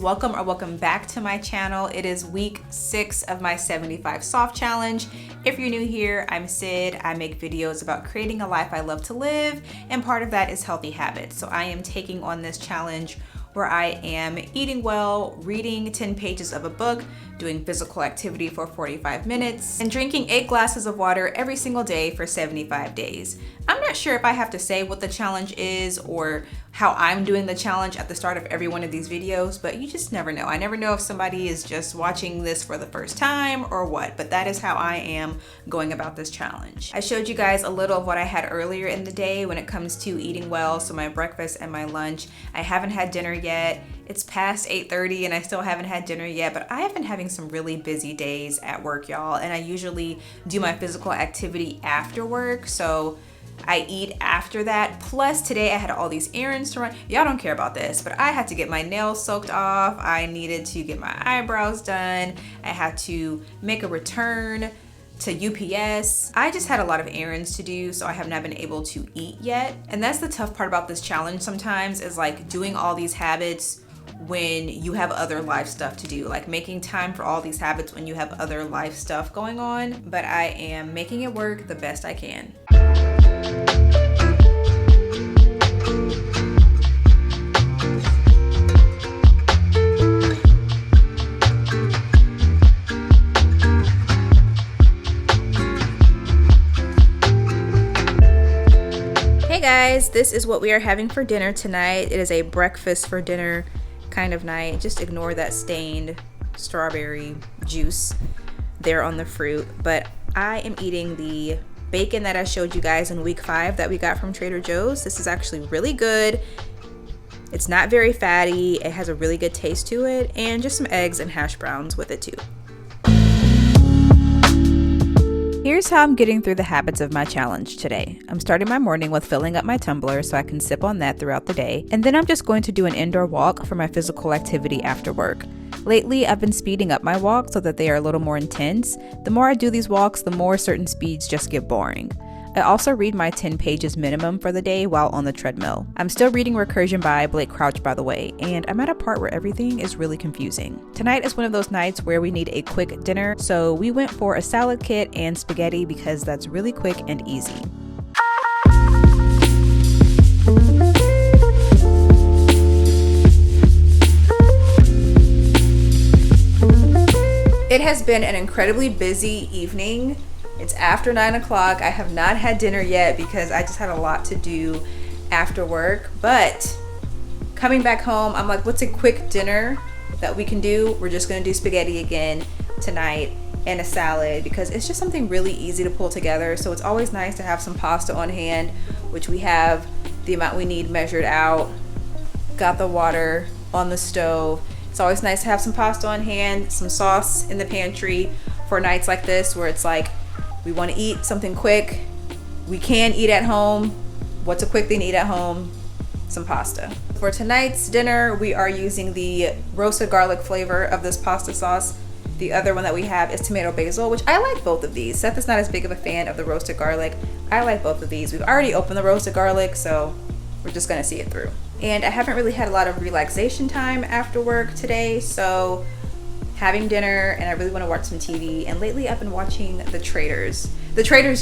welcome or welcome back to my channel. It is week 6 of my 75 soft challenge. If you're new here, I'm Sid. I make videos about creating a life I love to live, and part of that is healthy habits. So I am taking on this challenge where I am eating well, reading 10 pages of a book, doing physical activity for 45 minutes, and drinking 8 glasses of water every single day for 75 days. I'm not sure if I have to say what the challenge is or how I'm doing the challenge at the start of every one of these videos, but you just never know. I never know if somebody is just watching this for the first time or what, but that is how I am going about this challenge. I showed you guys a little of what I had earlier in the day when it comes to eating well, so my breakfast and my lunch. I haven't had dinner yet. It's past 8:30 and I still haven't had dinner yet, but I have been having some really busy days at work, y'all, and I usually do my physical activity after work, so I eat after that. Plus today I had all these errands to run. Y'all don't care about this, but I had to get my nails soaked off. I needed to get my eyebrows done. I had to make a return to UPS. I just had a lot of errands to do, so I have not been able to eat yet. And that's the tough part about this challenge sometimes, is like doing all these habits when you have other life stuff to do, like making time for all these habits when you have other life stuff going on. But I am making it work the best I can. Hey guys, this is what we are having for dinner tonight. It is a breakfast for dinner kind of night. Just ignore that stained strawberry juice there on the fruit. But I am eating the bacon that I showed you guys in week 5 that we got from Trader Joe's. This is actually really good. It's not very fatty. It has a really good taste to it, and just some eggs and hash browns with it too. Here's how I'm getting through the habits of my challenge today. I'm starting my morning with filling up my tumbler so I can sip on that throughout the day, and then I'm just going to do an indoor walk for my physical activity after work. Lately, I've been speeding up my walks so that they are a little more intense. The more I do these walks, the more certain speeds just get boring. I also read my 10 pages minimum for the day while on the treadmill. I'm still reading Recursion by Blake Crouch, by the way, and I'm at a part where everything is really confusing. Tonight is one of those nights where we need a quick dinner, so we went for a salad kit and spaghetti because that's really quick and easy. It has been an incredibly busy evening. It's after 9 o'clock. I have not had dinner yet because I just had a lot to do after work. But coming back home, I'm like, what's a quick dinner that we can do? We're just gonna do spaghetti again tonight and a salad because it's just something really easy to pull together. So it's always nice to have some pasta on hand, which we have the amount we need measured out. Got the water on the stove. It's always nice to have some pasta on hand, some sauce in the pantry for nights like this where it's like, we want to eat something quick. We can eat at home. What's a quick thing to eat at home? Some pasta. For tonight's dinner, we are using the roasted garlic flavor of this pasta sauce. The other one that we have is tomato basil, which I like both of these. Seth is not as big of a fan of the roasted garlic. I like both of these. We've already opened the roasted garlic, so we're just gonna see it through. And I haven't really had a lot of relaxation time after work today, so having dinner, and I really want to watch some TV. And lately I've been watching The Traitors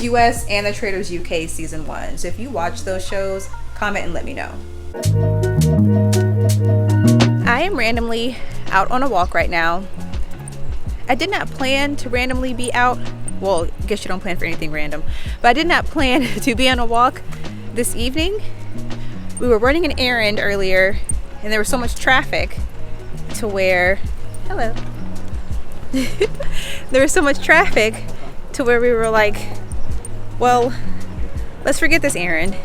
US and The Traitors UK season 1. So if you watch those shows, comment and let me know. I am randomly out on a walk right now. I did not plan to randomly be out. Well, I guess you don't plan for anything random, but I did not plan to be on a walk this evening. We were running an errand earlier and there was so much traffic to where, hello. There was so much traffic to where we were like, well, let's forget this errand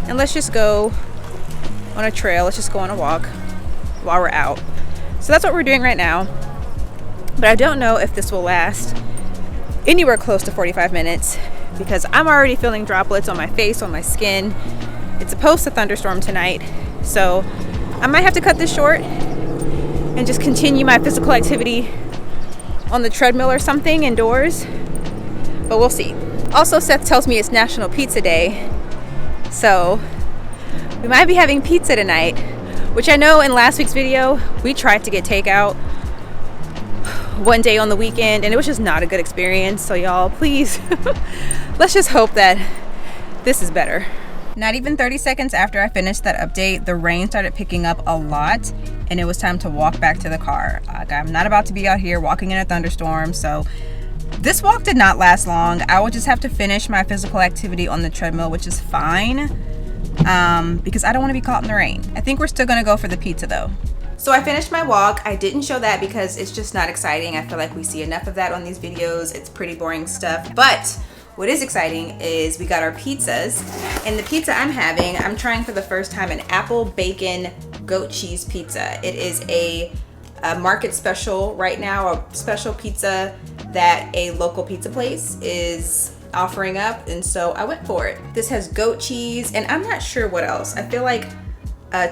and let's just go on a trail. Let's just go on a walk while we're out. So that's what we're doing right now. But I don't know if this will last anywhere close to 45 minutes because I'm already feeling droplets on my face, on my skin. It's supposed to thunderstorm tonight, so I might have to cut this short and just continue my physical activity on the treadmill or something indoors, but we'll see. Also, Seth tells me it's National Pizza Day, so we might be having pizza tonight, which I know in last week's video, we tried to get takeout one day on the weekend and it was just not a good experience. So y'all, please, let's just hope that this is better. Not even 30 seconds after I finished that update, the rain started picking up a lot and it was time to walk back to the car. Like, I'm not about to be out here walking in a thunderstorm, so this walk did not last long. I will just have to finish my physical activity on the treadmill, which is fine, because I don't want to be caught in the rain. I think we're still gonna go for the pizza though. So I finished my walk. I didn't show that because it's just not exciting. I feel like we see enough of that on these videos. It's pretty boring stuff. But what is exciting is we got our pizzas. And the pizza I'm having, I'm trying for the first time an apple bacon goat cheese pizza. It is a market special right now, a special pizza that a local pizza place is offering up. And so I went for it. This has goat cheese and I'm not sure what else. I feel like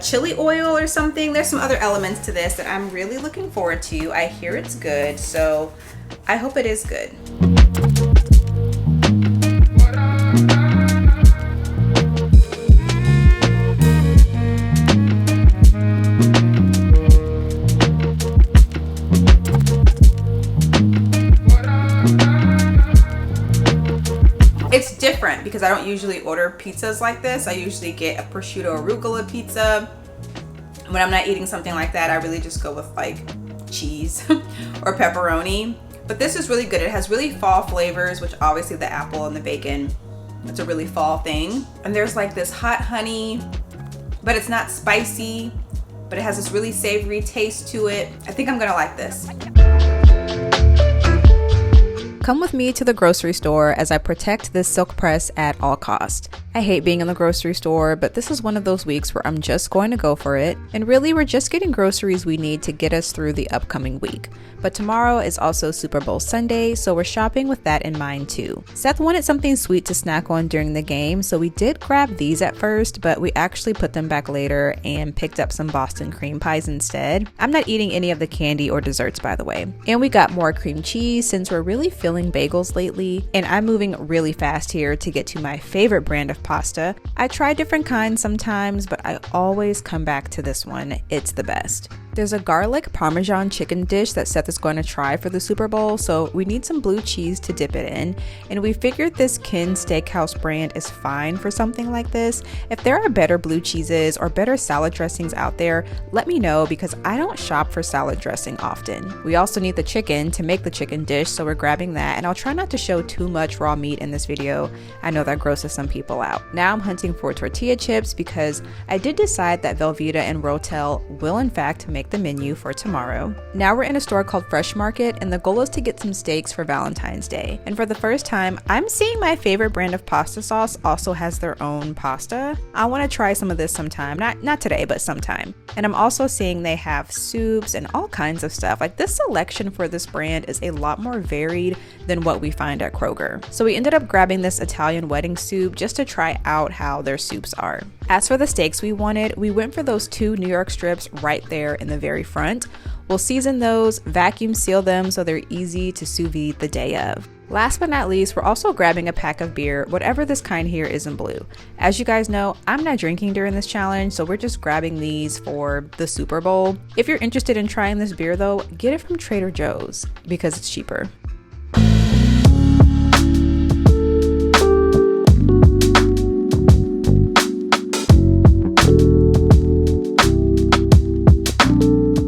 chili oil or something. There's some other elements to this that I'm really looking forward to. I hear it's good, so I hope it is good. It's different because I don't usually order pizzas like this. I usually get a prosciutto arugula pizza. When I'm not eating something like that, I really just go with like cheese or pepperoni. But this is really good. It has really fall flavors, which obviously the apple and the bacon, it's a really fall thing. And there's like this hot honey, but it's not spicy, but it has this really savory taste to it. I think I'm gonna like this. Come with me to the grocery store as I protect this silk press at all costs. I hate being in the grocery store, but this is one of those weeks where I'm just going to go for it. And really, we're just getting groceries we need to get us through the upcoming week. But tomorrow is also Super Bowl Sunday, so we're shopping with that in mind too. Seth wanted something sweet to snack on during the game, so we did grab these at first, but we actually put them back later and picked up some Boston cream pies instead. I'm not eating any of the candy or desserts, by the way. And we got more cream cheese since we're really feeling bagels lately, and I'm moving really fast here to get to my favorite brand of pasta. I try different kinds sometimes, but I always come back to this one. It's the best. There's a garlic Parmesan chicken dish that Seth is going to try for the Super Bowl, so we need some blue cheese to dip it in. And we figured this Kin Steakhouse brand is fine for something like this. If there are better blue cheeses or better salad dressings out there, let me know because I don't shop for salad dressing often. We also need the chicken to make the chicken dish, so we're grabbing that. And I'll try not to show too much raw meat in this video. I know that grosses some people out. Now I'm hunting for tortilla chips because I did decide that Velveeta and Rotel will in fact make the menu for tomorrow. Now we're in a store called Fresh Market and the goal is to get some steaks for Valentine's Day. And for the first time, I'm seeing my favorite brand of pasta sauce also has their own pasta. I want to try some of this sometime. Not today, but sometime. And I'm also seeing they have soups and all kinds of stuff. Like this selection for this brand is a lot more varied than what we find at Kroger. So we ended up grabbing this Italian wedding soup just to try out how their soups are. As for the steaks we wanted, we went for those 2 New York strips right there in the very front. We'll season those, vacuum seal them so they're easy to sous vide the day of. Last but not least, we're also grabbing a pack of beer, whatever this kind here isn't blue. As you guys know, I'm not drinking during this challenge, so we're just grabbing these for the Super Bowl. If you're interested in trying this beer though, get it from Trader Joe's because it's cheaper.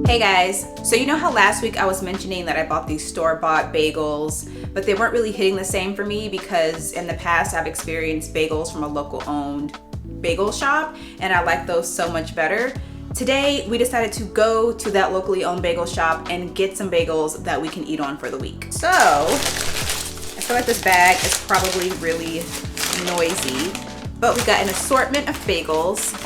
Hey guys, so you know how last week I was mentioning that I bought these store-bought bagels, but they weren't really hitting the same for me because in the past I've experienced bagels from a local owned bagel shop and I like those so much better. Today we decided to go to that locally owned bagel shop and get some bagels that we can eat on for the week. So I feel like this bag is probably really noisy, but we got an assortment of bagels.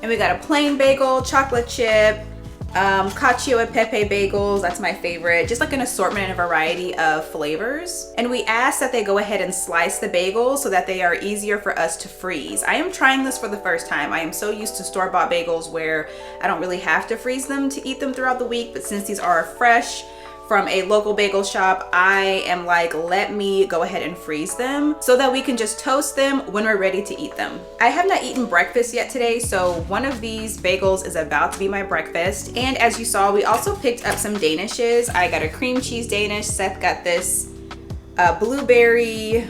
And we got a plain bagel, chocolate chip, cacio e pepe bagels, that's my favorite. Just like an assortment and a variety of flavors. And we asked that they go ahead and slice the bagels so that they are easier for us to freeze. I am trying this for the first time. I am so used to store-bought bagels where I don't really have to freeze them to eat them throughout the week, but since these are fresh from a local bagel shop, I am like, let me go ahead and freeze them so that we can just toast them when we're ready to eat them. I have not eaten breakfast yet today, so one of these bagels is about to be my breakfast. And as you saw, we also picked up some Danishes. I got a cream cheese Danish. Seth got this blueberry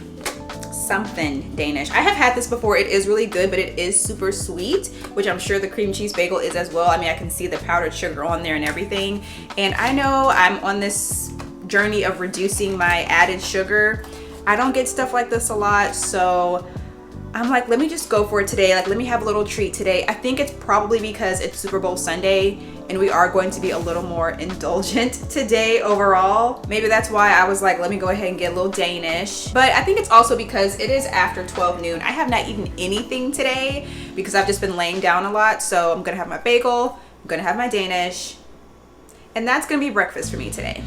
something Danish. I have had this before. It is really good, but it is super sweet, which I'm sure the cream cheese bagel is as well. I mean, I can see the powdered sugar on there and everything. And I know I'm on this journey of reducing my added sugar. I don't get stuff like this a lot, so I'm like, let me just go for it today. Like, let me have a little treat today. I think it's probably because it's Super Bowl Sunday and we are going to be a little more indulgent today overall. Maybe that's why I was like, let me go ahead and get a little Danish. But I think it's also because it is after 12 noon. I have not eaten anything today because I've just been laying down a lot. So I'm gonna have my bagel, I'm gonna have my Danish, and that's gonna be breakfast for me today.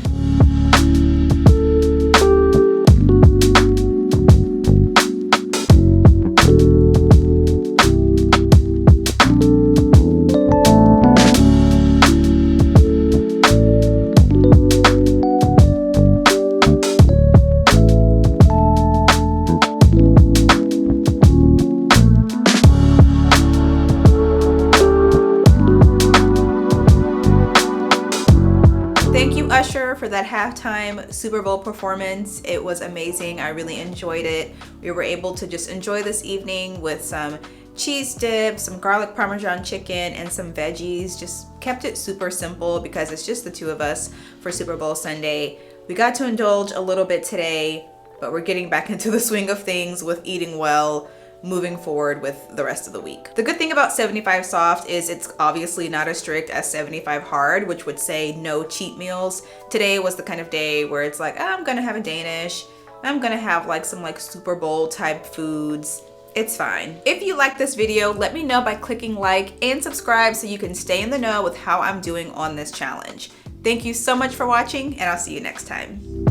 Usher for that halftime Super Bowl performance. It was amazing. I really enjoyed it. We were able to just enjoy this evening with some cheese dip, some garlic parmesan chicken, and some veggies. Just kept it super simple because it's just the two of us for Super Bowl Sunday. We got to indulge a little bit today, but we're getting back into the swing of things with eating well, moving forward with the rest of the week. The good thing about 75 soft is it's obviously not as strict as 75 hard, which would say no cheat meals. Today was the kind of day where it's like, oh, I'm gonna have a Danish, I'm gonna have like some like Super Bowl type foods. It's fine. If you like this video, let me know by clicking like and subscribe so you can stay in the know with how I'm doing on this challenge. Thank you so much for watching, and I'll see you next time.